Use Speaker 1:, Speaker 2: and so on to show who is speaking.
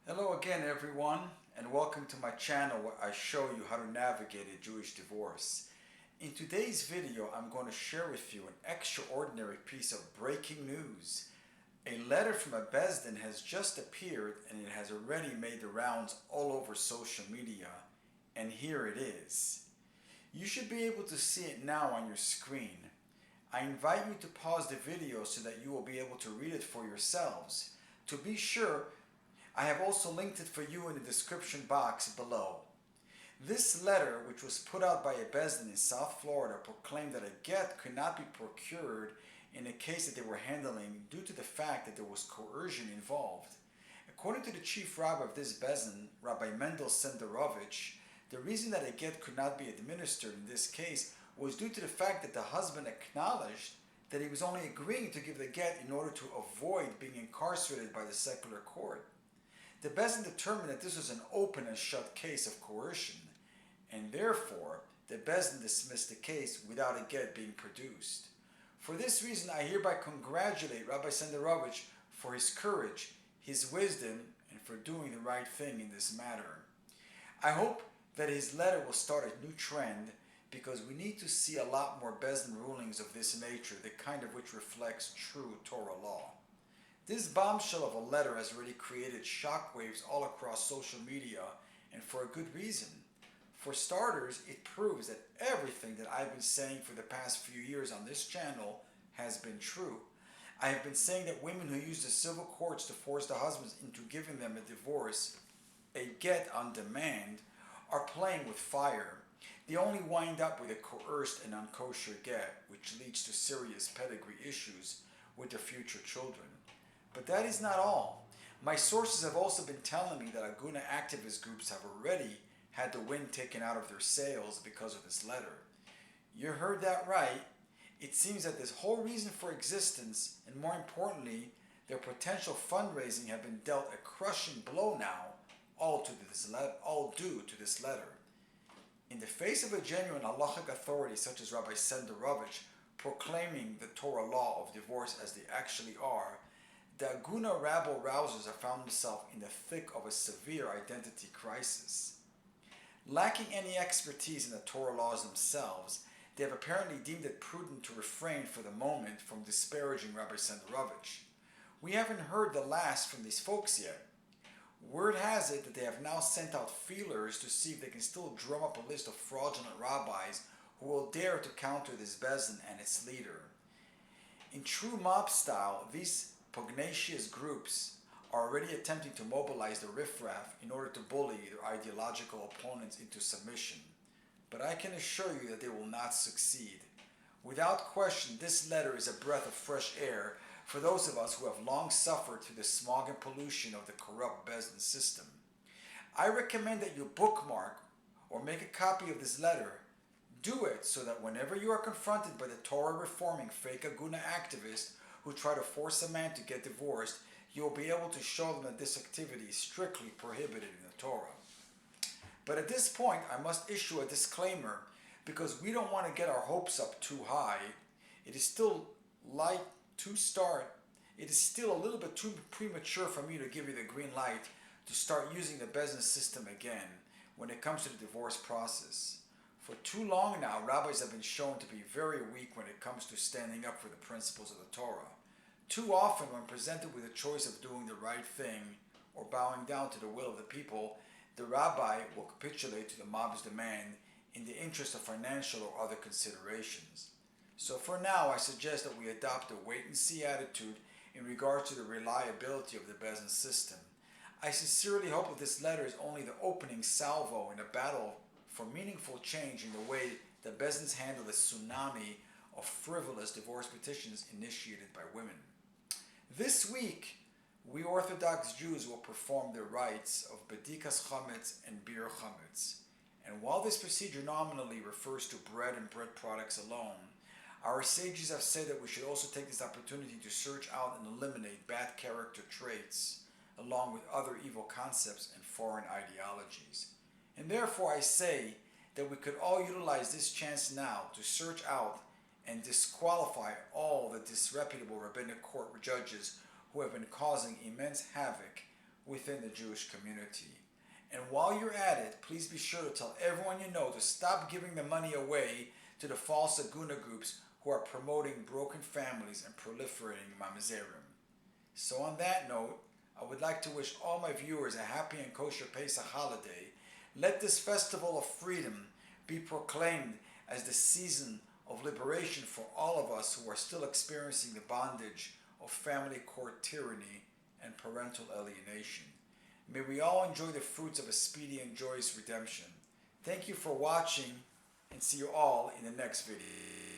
Speaker 1: Hello again everyone, and welcome to my channel where I show you how to navigate a Jewish divorce. In today's video I'm going to share with you an extraordinary piece of breaking news. A letter from a Bais Din has just appeared and it has already made the rounds all over social media, and here it is. You should be able to see it now on your screen. I invite you to pause the video so that you will be able to read it for yourselves. To be sure, I have also linked it for you in the description box below. This letter, which was put out by a Bais Din in South Florida, proclaimed that a get could not be procured in a case that they were handling due to the fact that there was coercion involved. According to the chief rabbi of this Bais Din, Rabbi Mendel Senderovic, the reason that a get could not be administered in this case was due to the fact that the husband acknowledged that he was only agreeing to give the get in order to avoid being incarcerated by the secular court. The Bais Din determined that this was an open and shut case of coercion, and therefore the Bais Din dismissed the case without a get being produced. For this reason, I hereby congratulate Rabbi Senderovic for his courage, his wisdom, and for doing the right thing in this matter. I hope that his letter will start a new trend, because we need to see a lot more Bais Din rulings of this nature, the kind of which reflects true Torah law. This bombshell of a letter has already created shockwaves all across social media, and for a good reason. For starters, it proves that everything that I've been saying for the past few years on this channel has been true. I have been saying that women who use the civil courts to force the husbands into giving them a divorce, a get on demand, are playing with fire. They only wind up with a coerced and unkosher get, which leads to serious pedigree issues with their future children. But that is not all. My sources have also been telling me that Aguna activist groups have already had the wind taken out of their sails because of this letter. You heard that right. It seems that this whole reason for existence, and more importantly, their potential fundraising, have been dealt a crushing blow now, all due to this letter. In the face of a genuine halachic authority such as Rabbi Senderovic proclaiming the Torah law of divorce as they actually are, the Aguna rabble-rousers have found themselves in the thick of a severe identity crisis. Lacking any expertise in the Torah laws themselves, they have apparently deemed it prudent to refrain for the moment from disparaging Rabbi Senderovic. We haven't heard the last from these folks yet. Word has it that they have now sent out feelers to see if they can still drum up a list of fraudulent rabbis who will dare to counter this Bais Din and its leader. In true mob style, these pugnacious groups are already attempting to mobilize the riffraff in order to bully their ideological opponents into submission. But I can assure you that they will not succeed. Without question, this letter is a breath of fresh air for those of us who have long suffered through the smog and pollution of the corrupt Bais Din system. I recommend that you bookmark or make a copy of this letter. Do it so that whenever you are confronted by the Torah reforming fake Aguna activists who try to force a man to get divorced, you will be able to show them that this activity is strictly prohibited in the Torah. But at this point, I must issue a disclaimer, because we don't want to get our hopes up too high. It is still a little bit too premature for me to give you the green light to start using the Bais Din system again when it comes to the divorce process. For too long now, rabbis have been shown to be very weak when it comes to standing up for the principles of the Torah. Too often, when presented with a choice of doing the right thing or bowing down to the will of the people, the rabbi will capitulate to the mob's demand in the interest of financial or other considerations. So for now, I suggest that we adopt a wait-and-see attitude in regards to the reliability of the Bais Din system. I sincerely hope that this letter is only the opening salvo in a battle for meaningful change in the way that Bais Dins handle the tsunami of frivolous divorce petitions initiated by women. This week, we Orthodox Jews will perform the rites of bedikas chametz and bir chametz. And while this procedure nominally refers to bread and bread products alone, our sages have said that we should also take this opportunity to search out and eliminate bad character traits, along with other evil concepts and foreign ideologies. And therefore I say that we could all utilize this chance now to search out and disqualify all the disreputable rabbinic court judges who have been causing immense havoc within the Jewish community. And while you're at it, please be sure to tell everyone you know to stop giving the money away to the false Aguna groups who are promoting broken families and proliferating mamzerim. So on that note, I would like to wish all my viewers a happy and kosher Pesach holiday. Let this festival of freedom be proclaimed as the season of liberation for all of us who are still experiencing the bondage of family court tyranny and parental alienation. May we all enjoy the fruits of a speedy and joyous redemption. Thank you for watching, and see you all in the next video.